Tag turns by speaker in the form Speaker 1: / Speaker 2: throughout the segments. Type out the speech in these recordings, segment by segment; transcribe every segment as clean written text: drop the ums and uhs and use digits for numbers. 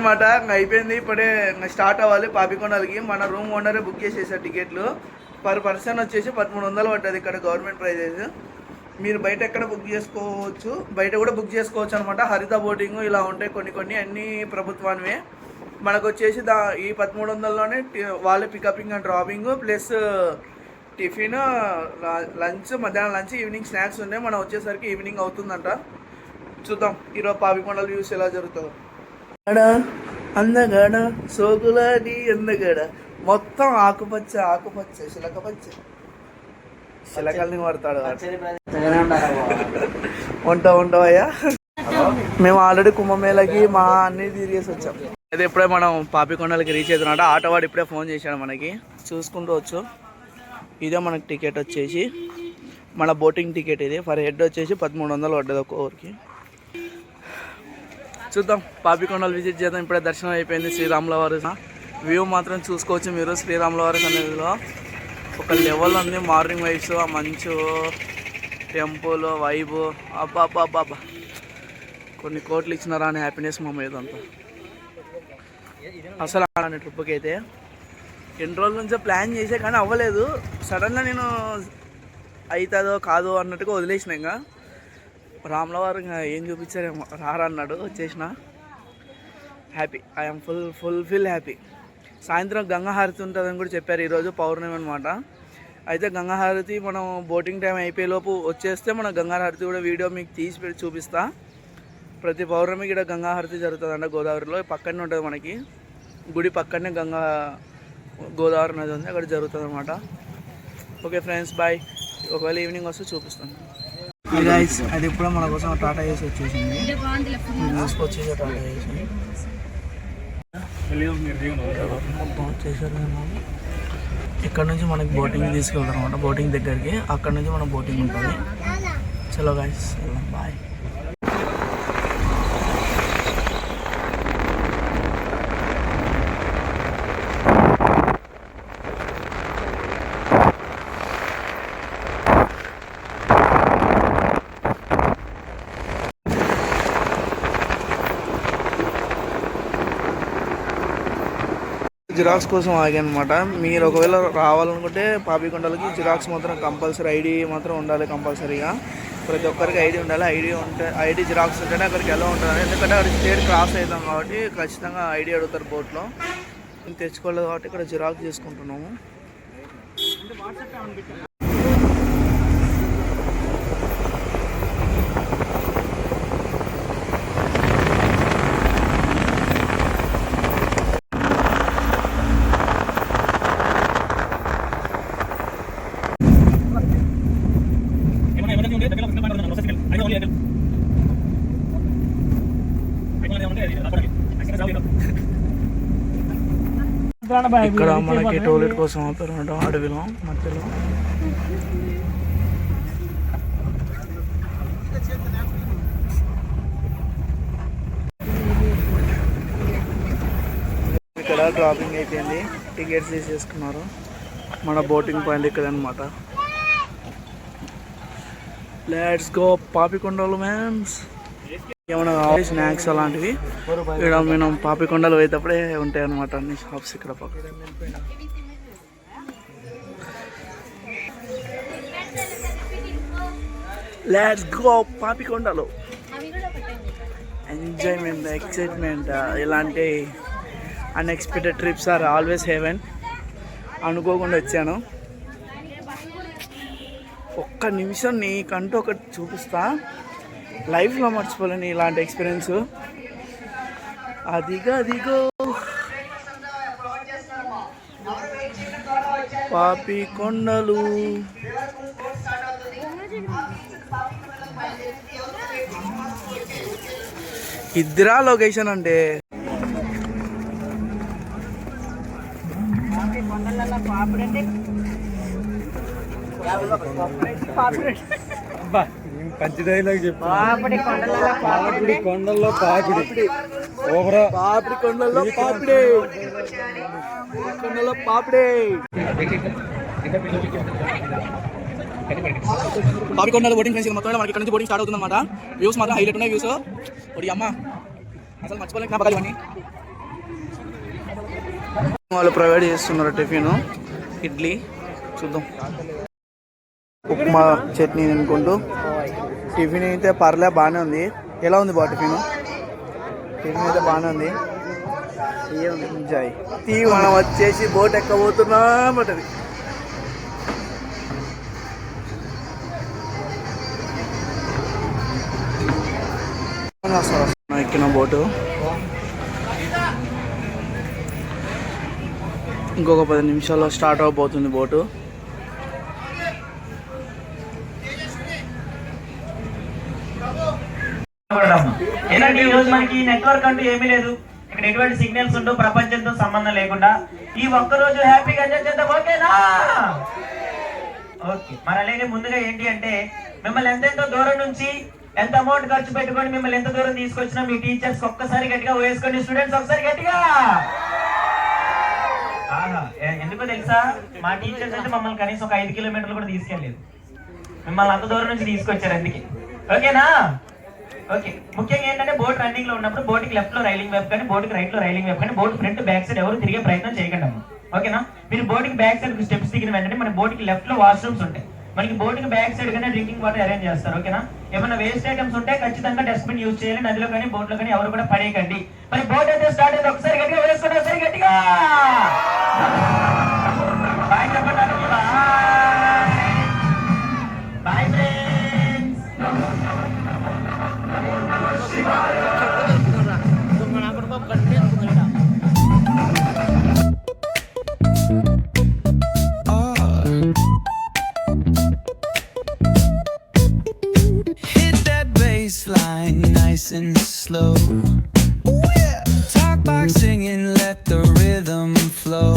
Speaker 1: అనమాట. ఇంకా అయిపోయింది, ఇప్పుడే ఇంకా స్టార్ట్ అవ్వాలి పాపికొండలకి. మన రూమ్ ఓనరే బుక్ చేసేసారు టికెట్లు. పర్ పర్సన్ వచ్చేసి 1300 పడ్డది ఇక్కడ గవర్నమెంట్ ప్రైజెస్. మీరు బయట ఎక్కడ బుక్ చేసుకోవచ్చు, బయట కూడా బుక్ చేసుకోవచ్చు అనమాట. హరిత బోటింగ్ ఇలా ఉంటాయి కొన్ని అన్ని ప్రభుత్వానివే. మనకు వచ్చేసి ఈ 1300లోనే వాళ్ళే picking and dropping plus tiffin, lunch, మధ్యాహ్నం లంచ్, ఈవినింగ్ స్నాక్స్ ఉన్నాయి. మనం వచ్చేసరికి ఈవినింగ్ అవుతుందంట. చూద్దాం ఈరోజు పాపికొండల వ్యూస్ ఎలా జరుగుతుందో. అందగాడ సోకులాడి అందగాడ మొత్తం ఆకుపచ్చ శిలకల్ని పడతాడు. ఉంటావయ్యా. మేము ఆల్రెడీ కుంభమేళకి మా అన్ని తిరిగేసి వచ్చాం. అయితే ఇప్పుడే మనం పాపికొండలకి రీచ్ అవుతున్నట్టు ఆటోవాడు ఇప్పుడే ఫోన్ చేశాడు మనకి. చూసుకుంటూ వచ్చు. ఇదే మనకి టికెట్ వచ్చేసి మన బోటింగ్ టికెట్. ఇది ఫర్ హెడ్ వచ్చేసి 1300 పడ్డది ఒక్కొక్కరికి. చూద్దాం పాపికొండలు విజిట్ చేద్దాం. ఇప్పుడే దర్శనం అయిపోయింది శ్రీరాముల వారి. వ్యూ మాత్రం చూసుకోవచ్చు మీరు. శ్రీరాముల వారి సన్నిధిలో ఒక లెవెల్ ఉంది. మార్నింగ్ వైబ్స్, ఆ మంచు, టెంపుల్ వైబ్, అబ్బా కొన్ని కోట్లు ఇచ్చినారా అని హ్యాపీనెస్ మా మీద అంతా. అసలు అలాంటి ట్రిప్కి అయితే ఎన్ని రోజుల నుంచో ప్లాన్ చేసే కానీ అవ్వలేదు. సడన్గా నేను అవుతుందో కాదో అన్నట్టుగా వదిలేసిన. ఇంకా రాములవారు ఇంకా ఏం చూపించారేమో రారన్నాడు, వచ్చేసిన. Happy, I'm full happy. సాయంత్రం గంగాహారతి ఉంటుందని కూడా చెప్పారు. ఈరోజు పౌర్ణమి అనమాట. అయితే గంగాహారతి మనం బోటింగ్ టైం అయిపోయేలోపు వచ్చేస్తే మన గంగాహారతి కూడా వీడియో మీకు తీసి పెట్టి చూపిస్తా. ప్రతి పౌర్ణమికి ఇక్కడ గంగాహారతి జరుగుతుందంట గోదావరిలో. పక్కనే ఉంటుంది మనకి గుడి పక్కనే గోదావరి నది ఉంది, అక్కడ జరుగుతుంది అనమాట. Okay friends, bye. ఒకవేళ ఈవినింగ్ వస్తే చూపిస్తాను. గైస్ అది ఇప్పుడు మన కోసం టాటా ఏసీ వచ్చేసింది. తీసుకొచ్చేసి టాటా ఏసీ మొత్తం వచ్చేసారు. ఇక్కడ నుంచి మనకి బోటింగ్ తీసుకెళ్తారు అనమాట, బోటింగ్ దగ్గరికి. అక్కడ నుంచి మన బోటింగ్ ఉంటుంది. చలో గైస్, బాయ్. జిరాక్స్ కోసం ఆగాను అనమాట. మీరు ఒకవేళ రావాలనుకుంటే పాపికొండలకి జిరాక్స్ మాత్రం కంపల్సరీ, ఐడి మాత్రం ఉండాలి కంపల్సరీగా. ప్రతి ఒక్కరికి ఐడి ఉండాలి. ఐడి జిరాక్స్ ఉంటేనే అక్కడికి ఎలా ఉంటుంది. ఎందుకంటే అక్కడ స్టేట్ క్రాస్ అవుతాం కాబట్టి ఖచ్చితంగా ఐడి అడుగుతారు బోట్లో. మేము తెచ్చుకోలేదు కాబట్టి ఇక్కడ జిరాక్స్ చేసుకుంటున్నాము. ఇక్కడ మనకి టోయిలెట్ కోసం ఆపారు అడవిలో మధ్యలో. ఇక్కడ డ్రాపింగ్ అయిపోయింది, టికెట్స్ తీసేసుకున్నారు. మన బోటింగ్ పాయింట్ ఇక్కడ అనమాట. Let's go Papikondalu mans. ఏమైనా కావాలి స్నాక్స్ అలాంటివి ఇక్కడ మనం పాపికొండలు పోయేటప్పుడే ఉంటాయి అనమాట అన్ని షాప్స్ ఇక్కడ పక్కన. Let's go Papikondalu. Enjoyment, excitement, ఇలాంటి unexpected trips are always heaven. అనుకోకుండా వచ్చాను. ఒక్క నిమిషం నీకంటూ ఒకటి చూపిస్తా, లైఫ్లో మర్చిపోలేని ఇలాంటి ఎక్స్పీరియన్స్. అదిగో పాపికొండలు. ఇద్దరా లొకేషన్ అంటే
Speaker 2: పంచి డైలాగ్ చెప్పు. పాపిడి కొండల్లో పాపిడి, పాపిడి కొండల్లో పాపిడి, కొండల్లో పాపిడి.
Speaker 1: పాపికొండలో బోటింగ్ ఫ్రెండ్స్ మొత్తం మనకి ఇక్కడ నుంచి బోటింగ్ స్టార్ట్ అవుతుంది అనమాట. వ్యూస్ మాత్రం హైలైట్ ఉన్నాయి. వ్యూస్ ఒకటి అమ్మ అసలు మర్చిపోలేక నా పగాలి ఇవన్నీ. వాళ్ళు ప్రొవైడ్ చేస్తున్నారు టిఫిన్ ఇడ్లీ చూద్దాం. ఉప్మా చట్నీ తినుకుంటూ టిఫిన్ అయితే పర్లే బాగానే ఉంది. ఎలా ఉంది బా టిఫిన్? టిఫిన్ అయితే బాగానే ఉంది. ఎంజాయ్ మనం వచ్చేసి బోట్ ఎక్కబోతున్నాం అంటది. ఎక్కిన బోటు ఇంకొక 10 నిమిషాల్లో స్టార్ట్ అవబోతుంది బోటు.
Speaker 3: ఏంటంటే ఈ రోజు మనకి నెట్వర్క్ అంటూ ఏమీ లేదు, ఇక్కడ ఎటువంటి సిగ్నల్స్ ఉండవు, ప్రపంచంతో సంబంధం లేకుండా ఈ ఒక్క రోజు హ్యాపీగా ఎంజాయ్ చేద్దాం. ఓకేనా? ఓకే. మరి అలాగే ముందుగా ఏంటి అంటే మిమ్మల్ని ఎంతెంతో దూరం నుంచి ఎంత అమౌంట్ ఖర్చు పెట్టుకొని మిమ్మల్ని ఎంత దూరం తీసుకొచ్చినా మీ టీచర్స్ ఒక్కసారి గట్టిగా వేసుకోండి. స్టూడెంట్స్ ఒకసారి గట్టిగా. ఎందుకో తెలుసా, మా టీచర్స్ అయితే మమ్మల్ని కనీసం ఒక 5 కిలోమీటర్లు కూడా తీసుకెళ్ళలేదు. మిమ్మల్ని అంత దూరం నుంచి తీసుకొచ్చారు అందుకే. ఓకేనా? ఓకే. ముఖ్యంగా ఏంటంటే బోట్ రన్నింగ్ లో ఉన్నప్పుడు బోట్కి లెఫ్ట్ లో రైలింగ్ వైపు కానీ బోట్కి రైట్ లో రైలింగ్ వైపు కానీ బోట్ ఫ్రంట్ బ్యాక్ సైడ్ ఎవరు తిరిగే ప్రయత్నం చేయకండి అమ్మ. ఓకేనా? మీరు బోట్కి బ్యాక్ సైడ్ స్టెప్స్ దిగిన వెంటనే మన బోట్కి లెఫ్ట్ లో వాష్రూమ్స్ ఉంటాయి. మనకి బోట్కి బ్యాక్ సైడ్ కానీ డ్రింకింగ్ వాటర్ అరేంజ్ చేస్తారు. ఓకేనా? ఏమైనా వేస్ట్ ఐటమ్స్ ఉంటే ఖచ్చితంగా డస్ట్బిన్ యూజ్ చేయాలి. నదిలో కానీ బోట్ లో కానీ ఎవరు కూడా పడేయకండి. మరి బోట్ అయితే స్టార్ట్ అయితే ఒకసారి గట్టిగా వేసుకోండి. ఒకసారి గట్టిగా బాయ్ చెప్పండి. Bye friends.
Speaker 4: Hit that baseline nice and slow. Ooh, yeah. Talk box singing, let the rhythm flow.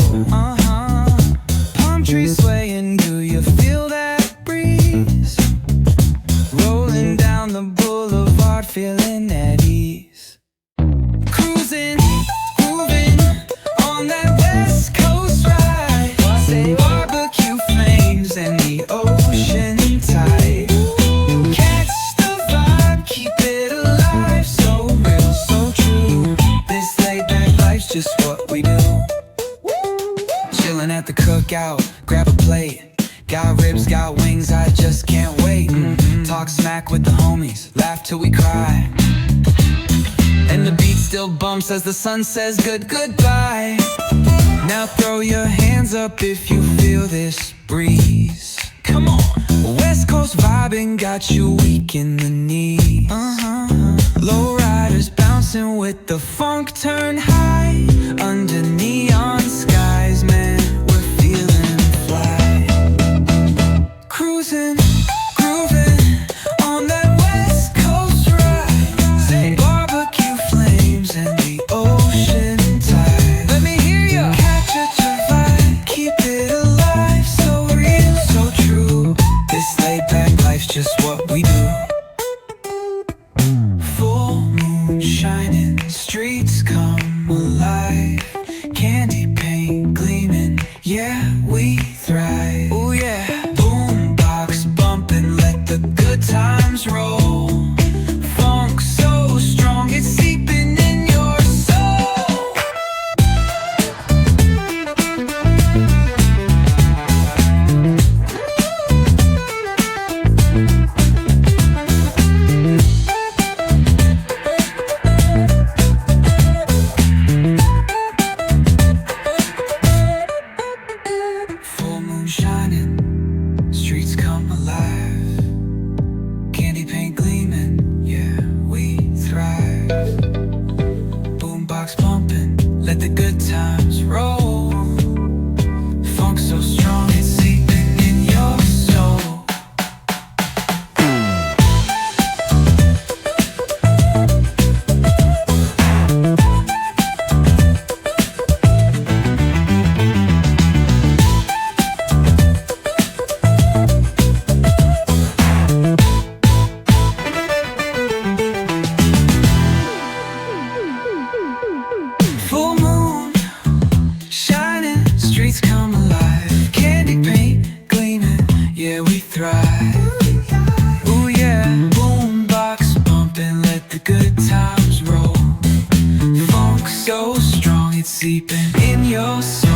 Speaker 4: Palm trees swaying, do you feel that breeze? Rolling down the boulevard, feeling at ease. Cruising, moving on that West Coast ride. Say barbecue flames and the ocean tide. Catch the vibe, keep it alive. So real, so true. This laid back life's just what we do. Chilling at the cookout, grab a plate. Got ribs, got wings, I just can't wait. Talk smack with the homies, laugh till we cry. And the beat still bumps as the sun says goodbye. Now throw your hands up if you feel this breeze. Come on. West Coast vibing got you weak in the knees. Low riders bouncing with the funk turn high. Under neon skies, man, we're feeling fly. Cruising, grooving on that West Coast ride. Say barbecue flames and the ocean tide. Let me hear you. Catch a vibe, keep it alive. So real, so true. This laid back life's just what we do. Full moon shining, streets come alive. Candy paint gleaming, yeah, we thrive. Oh yeah. Boombox bumping, let the good times roll. Funk so strong, it's seeping in your soul. Full moon shining, streets come alive. Candy paint gleaming, yeah, we thrive. Boombox pumping, let the good times roll. Funk so strong, it's seeping in your soul. Full moon shining, streets come alive. Candy paint gleaming, yeah, we thrive. Ooh yeah, boombox pumping, let the good times roll. Funk so strong, it's it's seeping in your soul.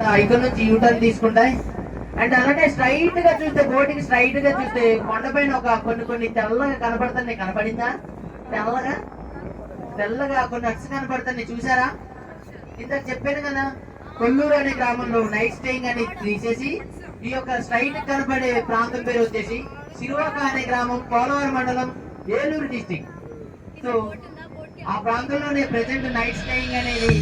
Speaker 5: Icon నుంచి U turn తీసుకుంటాయి. And అలాగే straight గా చూస్తే boating straight గా చూస్తే కొండపైన ఒక కొన్ని తెల్లగా కనపడుతున్నాయి. కనపడిందా? తెల్లగా కొన్ని నట్స్ కనపడుతున్నాయి, చూసారా? ఇంతకు చెప్పాను కదా, కొల్లూరు అనే గ్రామంలో నైట్ స్టేయింగ్ అని తీసేసి ఈ యొక్క స్ట్రైట్ కనపడే ప్రాంతం పేరు వచ్చేసి సిరువాక అనే గ్రామం, పోలవరం మండలం, ఏలూరు డిస్టిక్. సో ఆ ప్రాంతంలోనే ప్రెసెంట్ నైట్ స్టేయింగ్ అనేది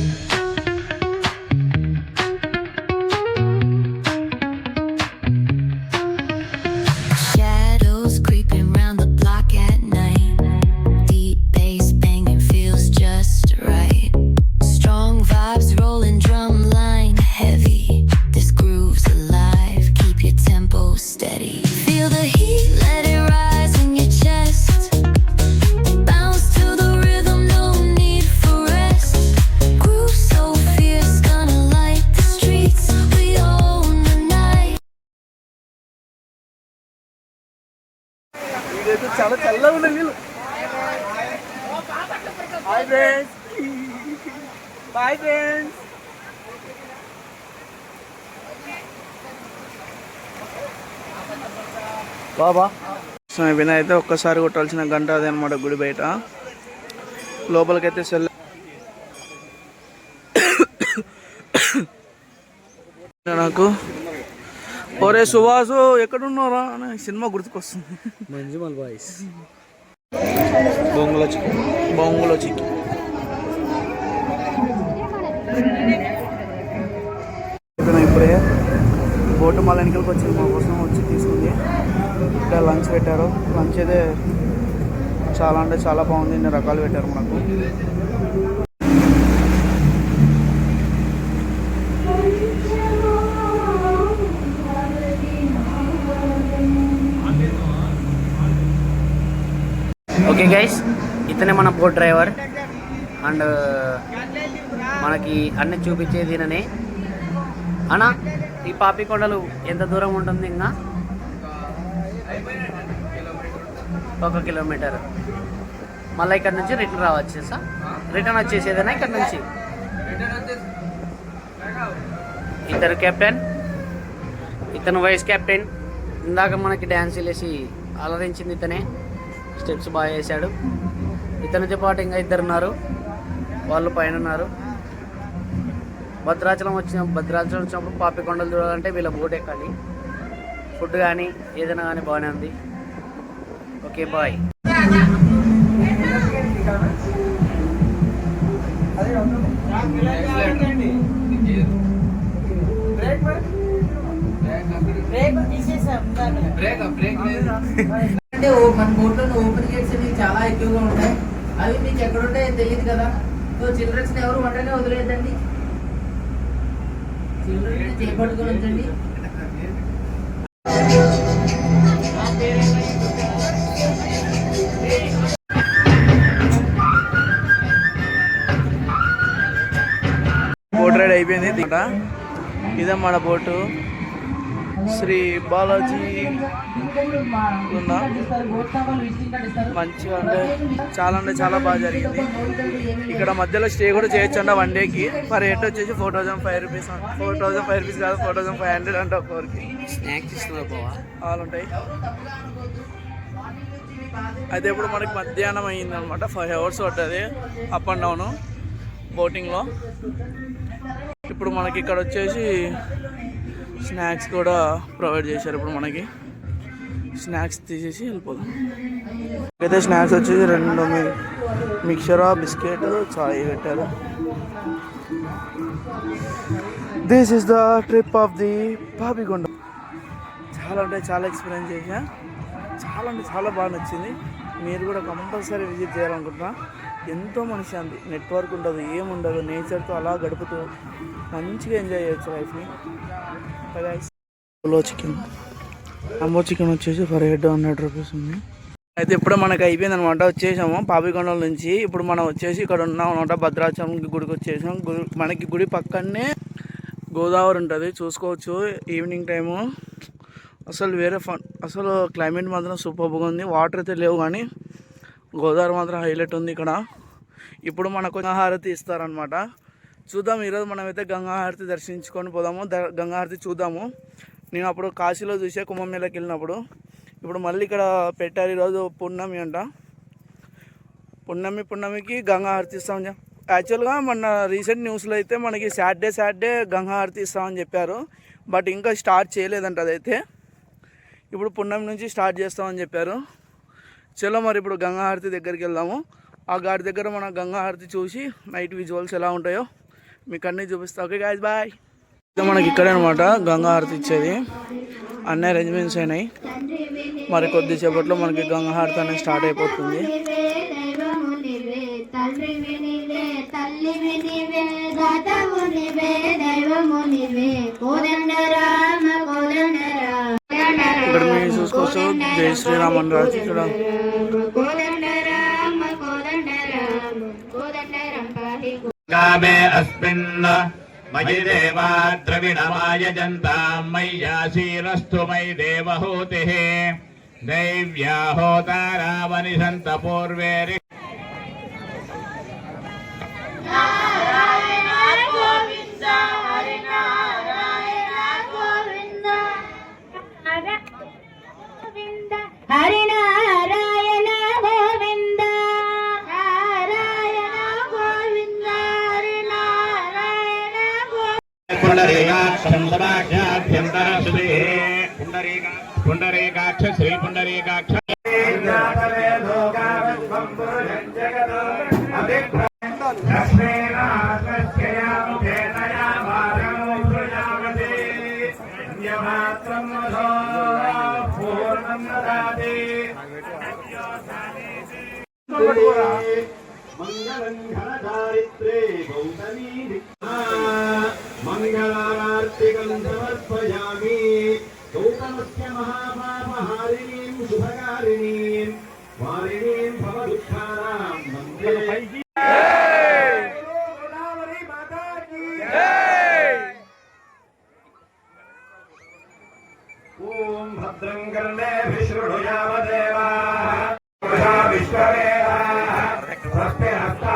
Speaker 1: ఇదైతే చాలా చల్లగా ఉన్నాయి వీళ్ళు. Hi friends, bye friends. Baba Vinay అయితే ఒక్కసారి కొట్టాల్సిన గంట అదే అనమాట గుడి బయట. లోపలికైతే నాకు ఒరే సువాసు ఎక్కడున్నారా అని సినిమా గుర్తుకొస్తుంది.
Speaker 2: మంజుమల్ బాయ్స్
Speaker 1: బొంగులో చికెన్ ఇప్పుడే బోటు మళ్ళీ వెనకలకి వచ్చింది, మా కోసం వచ్చి తీసుకుంది. ఇక్కడ లంచ్ పెట్టారు. లంచ్ అయితే చాలా అంటే చాలా బాగుంది, ఇన్ని రకాలు పెట్టారు మనకు.
Speaker 6: ఓకే గైస్, ఇతనే మన బోట్ డ్రైవర్ అండ్ మనకి అన్ని చూపించేది ఈయననే. అన్న, ఈ పాపికొండలు ఎంత దూరం ఉంటుంది? ఇంకా 1 కిలోమీటర్. మళ్ళీ ఇక్కడ నుంచి రిటర్న్ రావచ్చు సార్. రిటర్న్ వచ్చేసేదేనా ఇక్కడ నుంచి? ఇతను కెప్టెన్, ఇతను వైస్ కెప్టెన్. ఇందాక మనకి డ్యాన్స్ వేసి అలరించింది ఇతనే. స్టెప్స్ బాగా వేసాడు. ఇతనితో పాటు ఇంకా 2 ఉన్నారు, వాళ్ళు పైన ఉన్నారు. భద్రాచలం వచ్చినప్పుడు పాపికొండలు చూడాలంటే వీళ్ళ బోట్ ఎక్కాలి. ఫుడ్ కానీ ఏదైనా కానీ బాగానే ఉంది. Okay bye.
Speaker 5: అంటే మన బోట్లో ఓపెన్ గేట్స్ అనేవి చాలా ఎక్కువగా ఉంటాయి. అవి మీకు ఎక్కడ ఉంటాయో తెలియదు కదా. సో చిల్డ్రన్స్ ఎవరు వంటనే వదిలేదండి. చిల్డ్రన్ చేపట్టుకుని వచ్చండి.
Speaker 1: బోట్ రైడ్ అయిపోయింది. ఇదే మన బోటు శ్రీ బాలాజీ. మంచిగా అంటే చాలా బాగా జరిగింది. ఇక్కడ మధ్యలో స్టే కూడా చేయొచ్చు అంట 1 డేకి. పర్ హెడ్ వచ్చేసి 4,500 రూపీస్. 4,500 రూపీస్ కాదు, 4,500 అంట ఒక్కరికి.
Speaker 6: స్నాక్స్ ఇస్తున్నారు
Speaker 1: ఆల్ ఉంటాయి. అయితే ఇప్పుడు మనకి మధ్యాహ్నం అయింది అనమాట. 5 అవర్స్ పడ్డది అప్ అండ్ డౌన్ బోటింగ్లో. ఇప్పుడు మనకి ఇక్కడ వచ్చేసి స్నాక్స్ కూడా ప్రొవైడ్ చేశారు. ఇప్పుడు మనకి స్నాక్స్ తీసేసి వెళ్ళిపోదాం. అయితే స్నాక్స్ వచ్చేసి 2 మిక్చర్, బిస్కెట్, చాయ్ పెట్టారు. This is the trip of the Papikonda. చాలా ఎక్స్పీరియన్స్ చేసా. చాలా బాగా నచ్చింది. మీరు కూడా కంపల్సరీ విజిట్ చేయాలనుకుంటున్నా. ఎంతో మనశ్శాంతి, నెట్వర్క్ ఉండదు, ఏముండదు. నేచర్తో అలా గడుపుతూ మంచిగా ఎంజాయ్ చేయొచ్చు లైఫ్ని. అంబో చికెన్ వచ్చేసి పర్ హెడ్ 100 రూపీస్ ఉంది. అయితే ఇప్పుడు మనకి అయిపోయింది అనమాట. వచ్చేసాము పాపికొండల నుంచి. ఇప్పుడు మనం వచ్చేసి ఇక్కడ ఉన్నాం అనమాట. భద్రాచలం గుడికి వచ్చేసాం. మనకి గుడి పక్కనే గోదావరి ఉంటుంది, చూసుకోవచ్చు. ఈవినింగ్ టైము అసలు వేరే ఫన్. అసలు క్లైమేట్ మాత్రం సూపర్గా ఉంది. వాటర్ అయితే లేవు కానీ గోదావరి మాత్రం హైలైట్ ఉంది ఇక్కడ. ఇప్పుడు మనకు గంగాహారతి ఇస్తారనమాట. చూద్దాం. ఈరోజు మనమైతే గంగాహారతి దర్శించుకొని పోదాము. గంగాహారతి చూద్దాము. నేను అప్పుడు కాశీలో చూసే కుంభమేళకి వెళ్ళినప్పుడు. ఇప్పుడు మళ్ళీ ఇక్కడ పెట్టారు. ఈరోజు పున్నమి అంట. పున్నమికి గంగాహారతి ఇస్తామని యాక్చువల్గా మన రీసెంట్ న్యూస్లో అయితే మనకి సాటర్డే గంగాహారతి ఇస్తామని చెప్పారు. బట్ ఇంకా స్టార్ట్ చేయలేదంట అదైతే. ఇప్పుడు పున్నమి నుంచి స్టార్ట్ చేస్తామని చెప్పారు. చలో మరి ఇప్పుడు గంగాహారతి దగ్గరికి వెళ్దాము. ఆ ఘాట్ దగ్గర మన గంగాహారతి చూసి నైట్ విజువల్స్ ఎలా ఉంటాయో మీకు అన్నీ చూపిస్తా. Okay guys, bye. మనకి ఇక్కడే అనమాట గంగాహారతి ఇచ్చేది. అన్ని అరేంజ్మెంట్స్ అయినాయి. మరి కొద్దిసేపట్లో మనకి గంగాహారతి అనేది స్టార్ట్ అయిపోతుంది. ఇక్కడ మీరు చూసుకోవచ్చు జై శ్రీరామ్ అని రాసి ఇక్కడ.
Speaker 7: మయి దేవా ద్రవిణమాయ జంతాం మయ్యాశీరస్తు మయి దేవహూతి దైవ్యా హోతారావని సంత పూర్వేరి. పుండరీకాక్ష శ్రీ పుండరీకాక్ష. మంగళార్తికం సమర్పయామి. గౌతమస్య మహాపాపహారిణీం శుభకారిణీం వారిణీం భవదుఃఖానాం వందే. ఓం భద్రం కర్ణేభిः శృణుయామ దేవాः. స్వస్తి హస్త